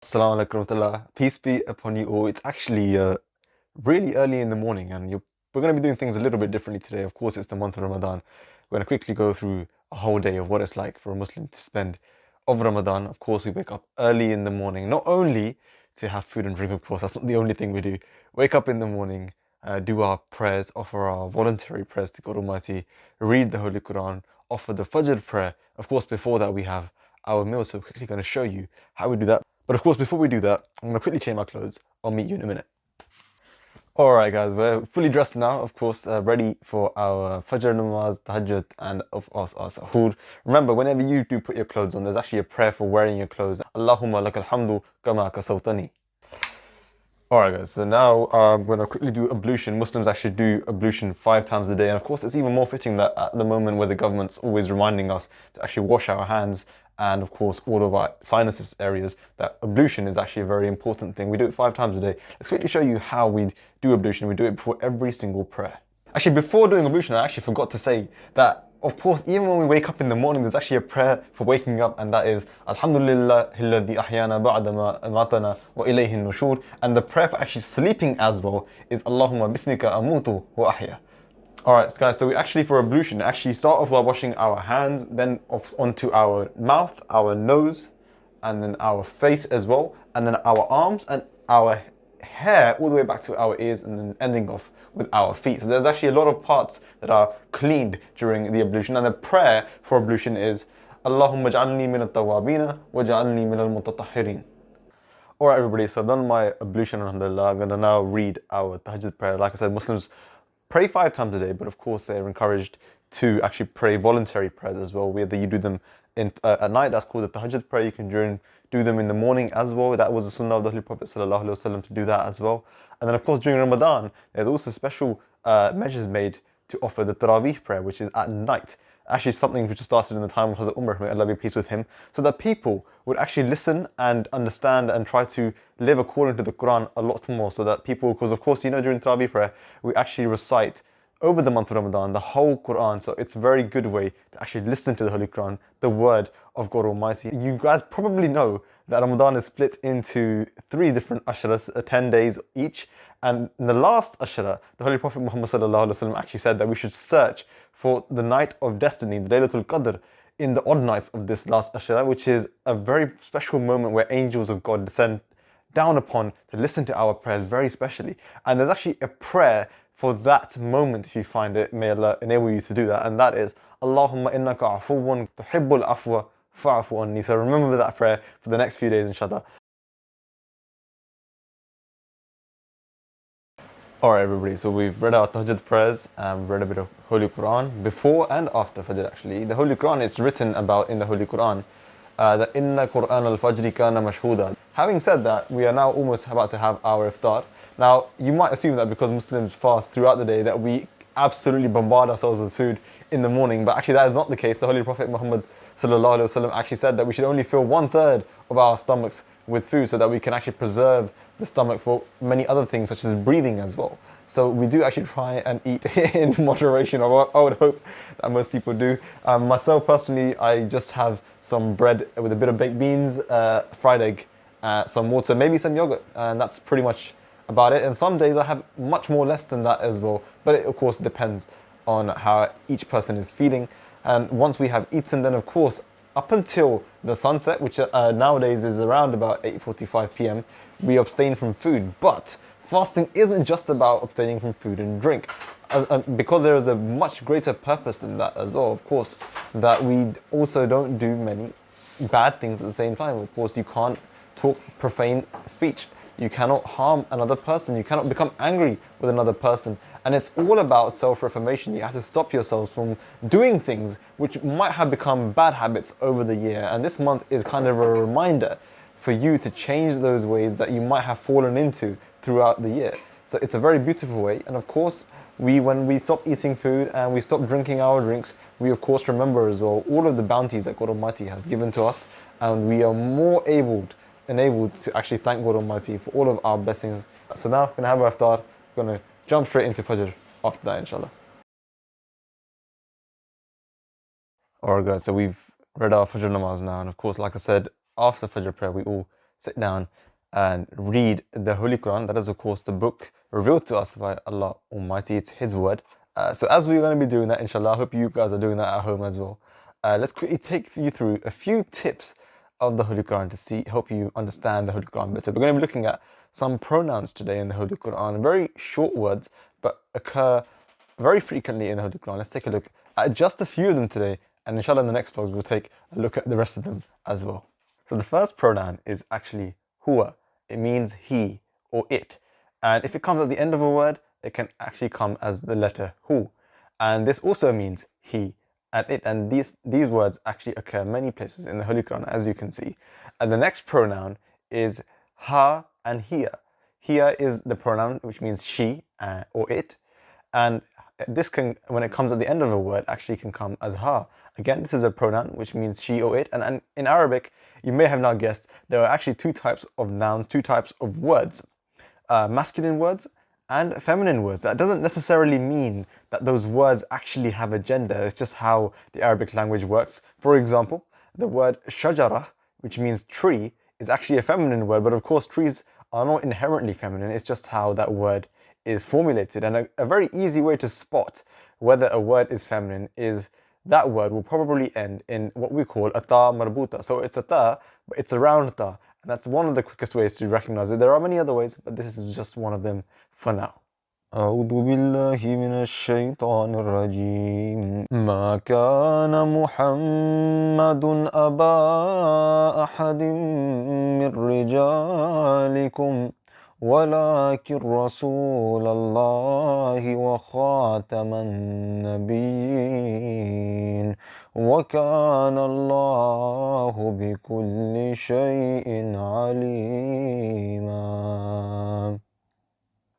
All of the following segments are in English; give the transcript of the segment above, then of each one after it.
Assalamu alaikum warahmatullah. Peace be upon you all. It's actually really early in the morning, and we're going to be doing things a little bit differently today. Of course, it's the month of Ramadan. We're going to quickly go through a whole day of what it's like for a Muslim to spend of Ramadan. Of course, we wake up early in the morning, not only to have food and drink, of course, that's not the only thing we do. Wake up in the morning, do our prayers, offer our voluntary prayers to God Almighty, read the Holy Quran, offer the Fajr prayer. Of course, before that, we have our meal, so we're quickly going to show you how we do that. But of course, before we do that, I'm going to quickly change my clothes. I'll meet you in a minute. Alright guys, we're fully dressed now, of course, ready for our Fajr namaz, tahajjud, and of course our sahur. Remember, whenever you do put your clothes on, there's actually a prayer for wearing your clothes. Allahumma lakal hamdu kama kasawtani. Alright guys, so now I'm going to quickly do ablution. Muslims actually do ablution 5 times a day, and of course it's even more fitting that at the moment where the government's always reminding us to actually wash our hands and of course all of our sinuses areas, that ablution is actually a very important thing. We do it 5 times a day. Let's quickly show you how we do ablution. We do it before every single prayer. Actually, before doing ablution, I actually forgot to say that, of course, even when we wake up in the morning, there's actually a prayer for waking up, and that is Alhamdulillah alladhi ahyana ba'da ma amatana wa ilayhi nushur. And the prayer for actually sleeping as well is Allahumma bismika amutu wa ahya. Alright guys, so we actually, for ablution, actually start off by washing our hands, then off onto our mouth, our nose, and then our face as well, and then our arms and our hair all the way back to our ears, and then ending off with our feet. So there's actually a lot of parts that are cleaned during the ablution, and the prayer for ablution is Allahumma ja'alni min al-tawabina wa ja'alni min al-mutatahhirin. Alright everybody, so I've done my ablution, alhamdulillah. I'm going to now read our tahajjud prayer. Like I said, Muslims pray 5 times a day, but of course they're encouraged to actually pray voluntary prayers as well, whether you do them at night, that's called the tahajjud prayer. You can do them in the morning as well. That was the sunnah of the Holy Prophet ﷺ to do that as well. And then of course during Ramadan, there's also special measures made to offer the Taraweeh prayer, which is at night. Actually something which started in the time of Hazrat Umar, may Allah be pleased with him, so that people would actually listen and understand and try to live according to the Quran a lot more, so that people, because of course, you know, during Taraweeh prayer, we actually recite over the month of Ramadan the whole Quran. So it's a very good way to actually listen to the Holy Quran, the word of God Almighty. You guys probably know that Ramadan is split into 3 different ashras, 10 days each. And in the last ashra, the Holy Prophet Muhammad ﷺ actually said that we should search for the night of destiny, the al-qadr, in the odd nights of this last ashra, which is a very special moment where angels of God descend down upon to listen to our prayers very specially. And there's actually a prayer for that moment, if you find it. May Allah enable you to do that, and that is Allahumma innaka afuwun tuhibbul afwa fa'afu anni. So remember that prayer for the next few days, inshallah. Alright everybody, so we've read our tahajjud prayers and we've read a bit of Holy Quran before and after Fajr actually. The Holy Quran, it's written about in the Holy Quran that inna Quran al-Fajri kana mashhuda. Having said that, we are now almost about to have our iftar. Now, you might assume that because Muslims fast throughout the day that we absolutely bombard ourselves with food in the morning, but actually that is not the case. The Holy Prophet Muhammad ﷺ actually said that we should only fill 1/3 of our stomachs with food, so that we can actually preserve the stomach for many other things such as breathing as well. So we do actually try and eat in moderation, or I would hope that most people do. Myself personally, I just have some bread with a bit of baked beans, fried egg, some water, maybe some yogurt, and that's pretty much about it. And some days I have much more less than that as well, but it of course depends on how each person is feeling. And once we have eaten, then of course up until the sunset, which nowadays is around about 8:45 p.m, we abstain from food. But fasting isn't just about abstaining from food and drink, because there is a much greater purpose in that as well, of course, that we also don't do many bad things at the same time. Of course, you can't talk profane speech, you cannot harm another person, you cannot become angry with another person. And it's all about self-reformation. You have to stop yourselves from doing things which might have become bad habits over the year. And this month is kind of a reminder for you to change those ways that you might have fallen into throughout the year. So it's a very beautiful way. And of course, when we stop eating food and we stop drinking our drinks, we of course remember as well all of the bounties that God Almighty has given to us. And we are more enabled to actually thank God Almighty for all of our blessings. So now we're going to have our iftar. We're going to jump straight into Fajr after that, inshallah. Alright guys, so we've read our Fajr namaz now, and of course, like I said, after Fajr prayer we all sit down and read the Holy Quran. That is, of course, the book revealed to us by Allah Almighty. It's His word. So as we're going to be doing that, inshallah, I hope you guys are doing that at home as well. Let's quickly take you through a few tips of the Holy Quran to help you understand the Holy Quran. So we're going to be looking at some pronouns today in the Holy Quran, very short words, but occur very frequently in the Holy Quran. Let's take a look at just a few of them today, and inshallah in the next vlogs we'll take a look at the rest of them as well. So the first pronoun is actually huwa. It means he or it. And if it comes at the end of a word, it can actually come as the letter hu. And this also means he and it. And these words actually occur many places in the Holy Quran, as you can see. And the next pronoun is ha and hiya. Hiya is the pronoun which means she or it. And this can, when it comes at the end of a word, actually can come as ha. Again, this is a pronoun which means she or it. And in Arabic, you may have now guessed, there are actually two types of nouns, two types of words. Masculine words and feminine words. That doesn't necessarily mean that those words actually have a gender. It's just how the Arabic language works. For example, the word shajara, which means tree, is actually a feminine word, but of course trees are not inherently feminine. It's just how that word is formulated. And a very easy way to spot whether a word is feminine is that word will probably end in what we call a ta marbuta. So it's a ta, but it's a round ta. And that's one of the quickest ways to recognize it. There are many other ways, but this is just one of them for now. أعوذ بالله من الشيطان الرجيم ما كان محمد أبا أحد من رجالكم ولكن رسول الله وخاتم النبيين وكان الله بكل شيء عليما.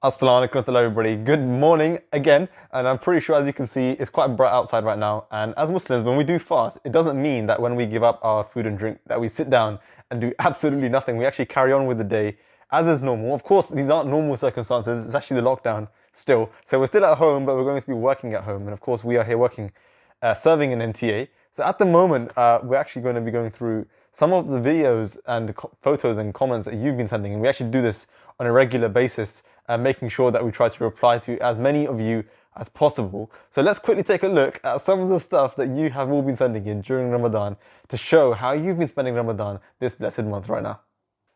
Assalamu alaikum everybody. Good morning again, and I'm pretty sure, as you can see, it's quite bright outside right now. And as Muslims, when we do fast, it doesn't mean that when we give up our food and drink that we sit down and do absolutely nothing. We actually carry on with the day as is normal. Of course, these aren't normal circumstances. It's actually the lockdown still. So we're still at home, but we're going to be working at home. And of course, we are here working, serving an NTA. So at the moment, we're actually going to be going through some of the videos and photos and comments that you've been sending. And we actually do this on a regular basis, making sure that we try to reply to as many of you as possible. So let's quickly take a look at some of the stuff that you have all been sending in during Ramadan to show how you've been spending Ramadan this blessed month right now.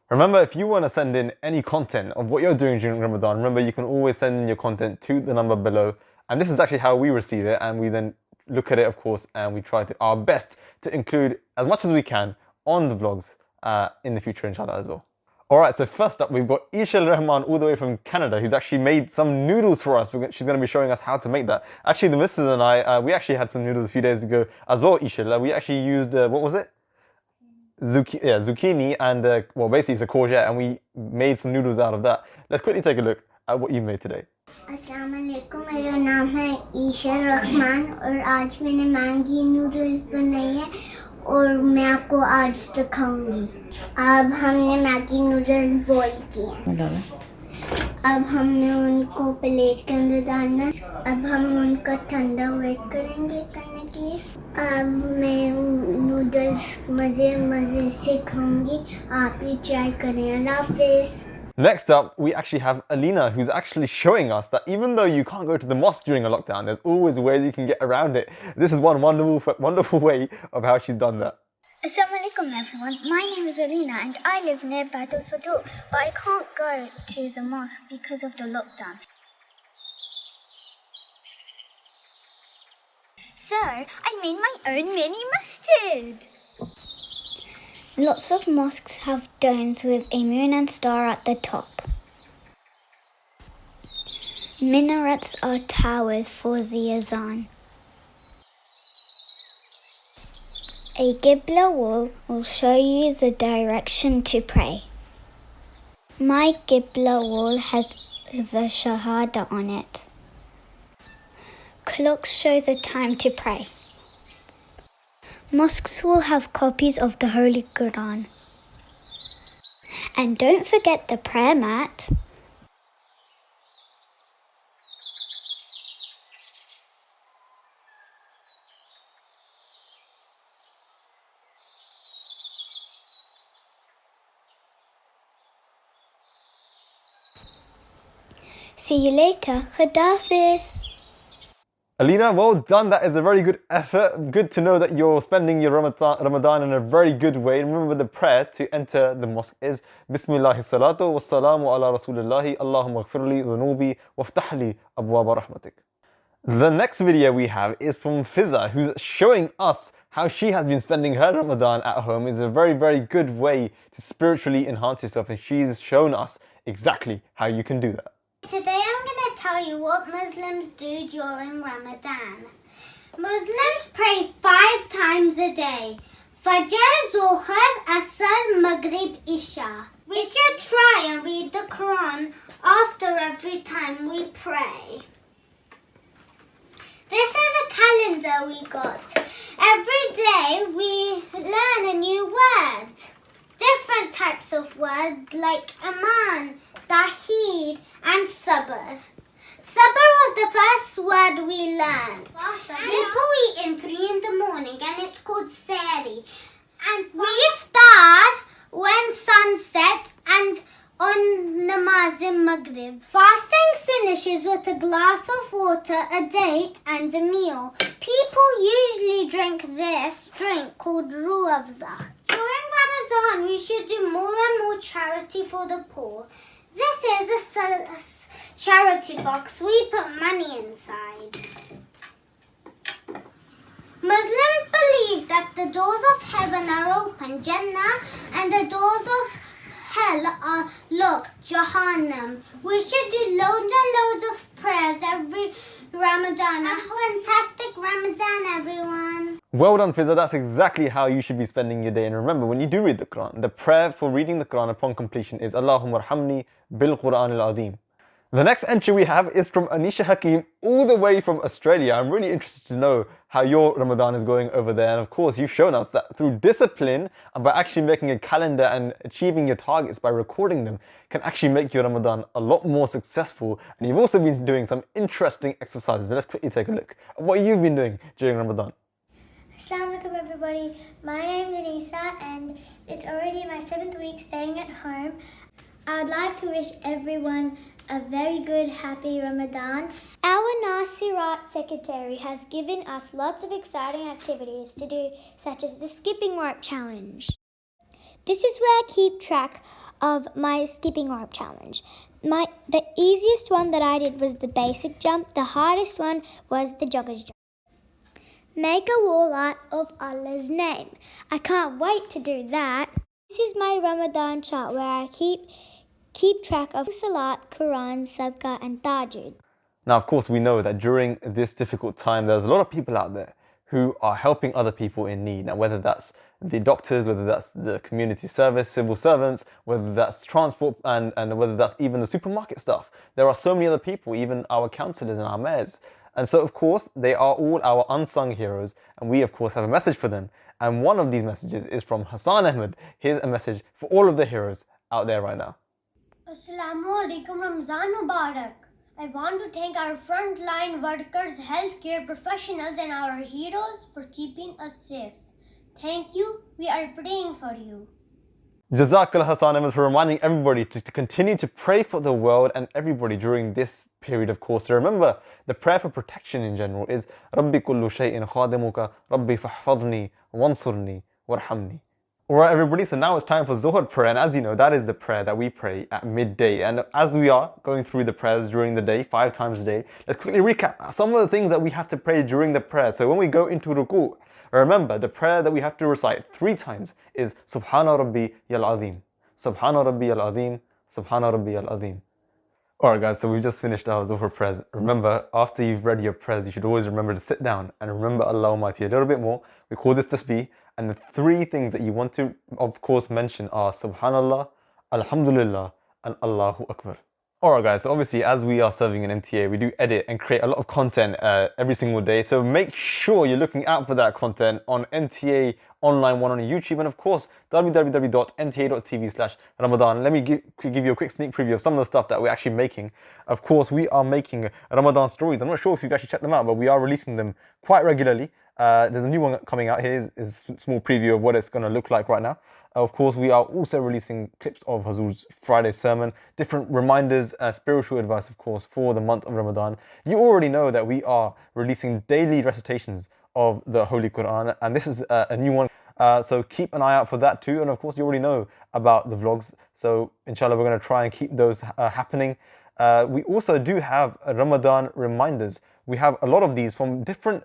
Remember, if you want to send in any content of what you're doing during Ramadan, remember you can always send in your content to the number below. And this is actually how we receive it, and we then look at it, of course, and we try to our best to include as much as we can on the vlogs in the future, inshallah, as well. Alright, so first up, we've got Ishal Rahman all the way from Canada, who's actually made some noodles for us. She's going to be showing us how to make that. Actually, the missus and I, we actually had some noodles a few days ago as well, Ishal. We actually used, what was it? Zucchini and, well, basically it's a courgette, and we made some noodles out of that. Let's quickly take a look at what you made today. अस्सलामुअलैकुम, मेरा नाम है ईशर रहमान और आज मैंने Maggi noodles बनाई है और मैं आपको आज दिखाऊंगी। अब हमने मैगी नूडल्स बॉईल किए हैं। अब हमने उनको प्लेट के अंदर डालना है। अब हम उनका ठंडा वेट करेंगे करने के लिए। अब मैं नूडल्स मज़े से खाऊंगी। आप भी ट्राई करें। अल्लाह हाफ़िज़। Next up, we actually have Alina, who's actually showing us that even though you can't go to the mosque during a lockdown, there's always ways you can get around it. This is one wonderful way of how she's done that. Assalamu alaikum everyone, my name is Alina and I live near Badal Fadul, but I can't go to the mosque because of the lockdown. So, I made my own mini masjid. Lots of mosques have domes with a moon and star at the top. Minarets are towers for the azan. A Qibla wall will show you the direction to pray. My Qibla wall has the Shahada on it. Clocks show the time to pray. Mosques will have copies of the Holy Quran. And don't forget the prayer mat. See you later. Khadafis. Alina, well done. That is a very good effort. Good to know that you're spending your Ramadan in a very good way. Remember, the prayer to enter the mosque is Bismillahi salatu wa salamu ala rasulillahi Allahumma ghfirli dhunubi waftahli abwaba rahmatik. The next video we have is from Fizza, who's showing us how she has been spending her Ramadan at home. It's a very, very good way to spiritually enhance yourself, and she's shown us exactly how you can do that. Today I'm going to tell you what Muslims do during Ramadan. Muslims pray 5 times a day. Fajr, Zuhr, Asr, Maghrib, Isha. We should try and read the Quran after every time we pray. This is a calendar we got. Every day we learn a new word. Different types of words like Aman, Tahid and Sabr. Sabr was the first word we learned. Before we eat in 3 in the morning, and it's called Sari. And we iftar when sun sets and on namaz in Maghrib. Fasting finishes with a glass of water, a date and a meal. People usually drink this drink called ruafza. During Ramadan, we should do more and more charity for the poor. This is a charity box. We put money inside. Muslims believe that the doors of heaven are open, Jannah, and the doors of hell are locked, Jahannam. We should do loads and loads of prayers every Ramadan. A fantastic Ramadan, everyone. Well done, Fizza. That's exactly how you should be spending your day. And remember, when you do read the Quran, the prayer for reading the Quran upon completion is Allahumma arhamni bil Quran al-Azim. The next entry we have is from Anisha Hakim, all the way from Australia. I'm really interested to know how your Ramadan is going over there. And of course, you've shown us that through discipline and by actually making a calendar and achieving your targets by recording them can actually make your Ramadan a lot more successful. And you've also been doing some interesting exercises. Let's quickly take a look at what you've been doing during Ramadan. Assalamu alaikum everybody, my name's Anisa and it's already my 7th week staying at home. I would like to wish everyone a very good happy Ramadan. Our Nasirat secretary has given us lots of exciting activities to do, such as the skipping rope challenge. This is where I keep track of my skipping rope challenge. The easiest one that I did was the basic jump. The hardest one was the jogger's jump. Make a wall art of Allah's name. I can't wait to do that. This is my Ramadan chart where I keep track of Salat, Quran, Sadaqah and Tajud. Now, of course, we know that during this difficult time, there's a lot of people out there who are helping other people in need. Now, whether that's the doctors, whether that's the community service, civil servants, whether that's transport, and whether that's even the supermarket staff. There are so many other people, even our councillors and our mayors. And so, of course, they are all our unsung heroes, and we, of course, have a message for them. And one of these messages is from Hassan Ahmed. Here's a message for all of the heroes out there right now. Assalamu alaikum, Ramzan Mubarak. I want to thank our frontline workers, healthcare professionals and our heroes for keeping us safe. Thank you. We are praying for you. Jazakallah Hassan Ahmed for reminding everybody to continue to pray for the world and everybody during this period, of course. So remember, the prayer for protection in general is Rabbi kullu shay'in khadimuka, Rabbi fahfadni, wansurni, warhamni. Alright everybody, so now it's time for Zuhr prayer, and as you know, that is the prayer that we pray at midday. And as we are going through the prayers during the day, 5 times a day, let's quickly recap some of the things that we have to pray during the prayer. So when we go into ruku', remember the prayer that we have to recite 3 times is Subhana Rabbi al-Azim, Subhana Rabbi al-Azim, Subhana Rabbi al-Azim. Alright guys, so we've just finished our Zuhr prayers. Remember, after you've read your prayers, you should always remember to sit down and remember Allah Almighty a little bit more. We call this tasbih, and the 3 things that you want to, of course, mention are Subhanallah, Alhamdulillah, and Allahu Akbar. Alright guys, so obviously as we are serving an MTA, we do edit and create a lot of content every single day. So make sure you're looking out for that content on MTA Online 1 on YouTube, and of course www.mta.tv/Ramadan. Let me give you a quick sneak preview of some of the stuff that we're actually making. Of course, we are making Ramadan stories. I'm not sure if you've actually checked them out, but we are releasing them quite regularly. There's a new one coming out here. Is a small preview of what it's going to look like right now. Of course, we are also releasing clips of Hazur's Friday sermon, different reminders, spiritual advice, of course, for the month of Ramadan. You already know that we are releasing daily recitations of the Holy Quran, and this is a new one. So keep an eye out for that too. And of course, you already know about the vlogs. So inshallah, we're going to try and keep those happening. We also do have Ramadan reminders. We have a lot of these from different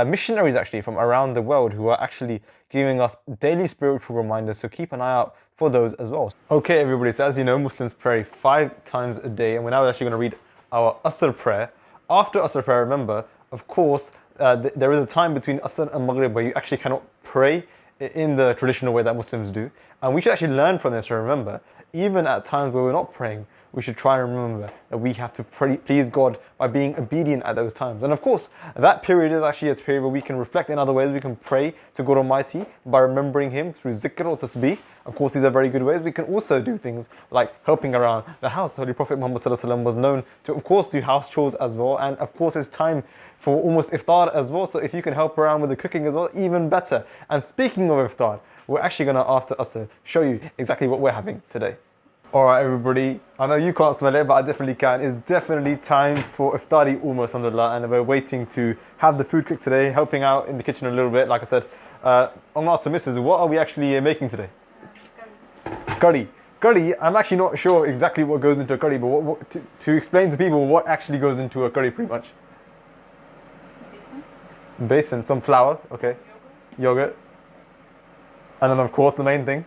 missionaries actually from around the world who are actually giving us daily spiritual reminders. So keep an eye out for those as well. Okay, everybody. So as you know, Muslims pray 5 times a day. And we're now actually going to read our Asr prayer. After Asr prayer, remember, of course, there is a time between Asr and Maghrib where you actually cannot pray in the traditional way that Muslims do. And we should actually learn from this. Remember, even at times where we're not praying, we should try and remember that we have to please God by being obedient at those times. And of course, that period is actually a period where we can reflect in other ways. We can pray to God Almighty by remembering Him through zikr or tasbih. Of course, these are very good ways. We can also do things like helping around the house. The Holy Prophet Muhammad was known to, of course, do house chores as well. And of course, it's time for almost iftar as well. So if you can help around with the cooking as well, even better. And speaking of iftar, we're actually going to, after Asr, show you exactly what we're having today. Alright everybody, I know you can't smell it, but I definitely can. It's definitely time for iftari almost, alhamdulillah, and we're waiting to have the food cooked today, helping out in the kitchen a little bit. Like I said, I'm going to ask the missus, what are we actually making today? Curry. Curry, I'm actually not sure exactly what goes into a curry, but to explain to people what actually goes into a curry pretty much. Basin, some flour, okay. Yogurt. And then of course the main thing.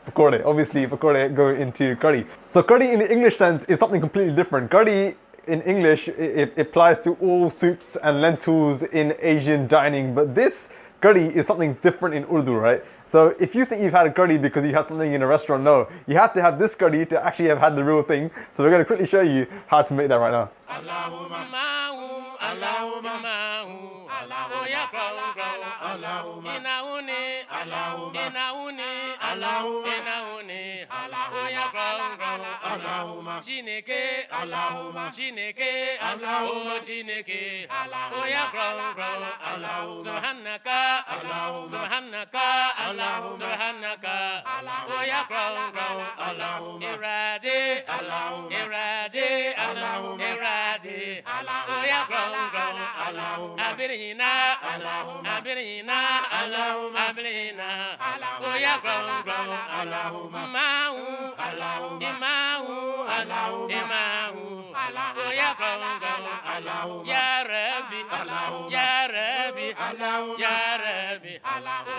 Pakode. Obviously, pakode go into curry. So curry in the English sense is something completely different. Curry in English, it applies to all soups and lentils in Asian dining. But this curry is something different in Urdu, right? So if you think you've had a curry because you had something in a restaurant, no. You have to have this curry to actually have had the real thing. So we're going to quickly show you how to make that right now.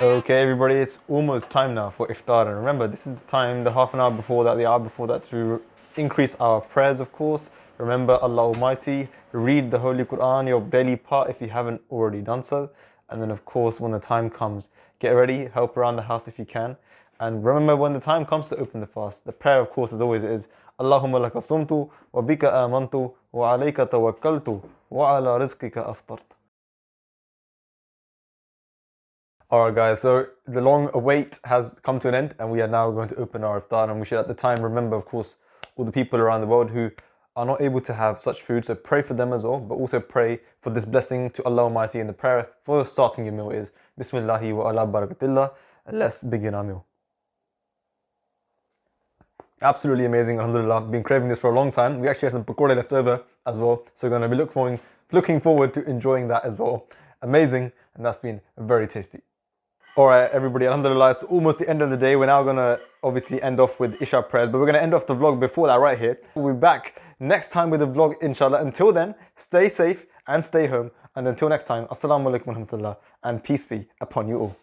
Okay everybody, it's almost time now for iftar, and remember this is the time, the half an hour before that, the hour before that, to increase our prayers, of course. Remember Allah Almighty, read the Holy Quran, your daily part if you haven't already done so. And then of course when the time comes, get ready, help around the house if you can. And remember when the time comes to open the fast, the prayer of course as always is Allahumma laka sumtu wa bika amantu wa alayka tawakkaltu wa ala rizqika aftartu. Alright guys, so the long await has come to an end and we are now going to open our iftar, and we should at the time remember of course all the people around the world who are not able to have such food, so pray for them as well, but also pray for this blessing to Allah Almighty. And the prayer for starting your meal is Bismillahi wa ala barakatillah. Let's begin our meal. Absolutely amazing, alhamdulillah. Been craving this for a long time. We actually have some pakode left over as well, so we're going to be looking forward to enjoying that as well. Amazing, and that's been very tasty. Alright everybody, alhamdulillah, it's almost the end of the day. We're now going to obviously end off with Isha prayers, but we're going to end off the vlog before that right here. We'll be back next time with a vlog inshallah. Until then, stay safe and stay home, and until next time, assalamu alaikum wa rahmatullah, and peace be upon you all.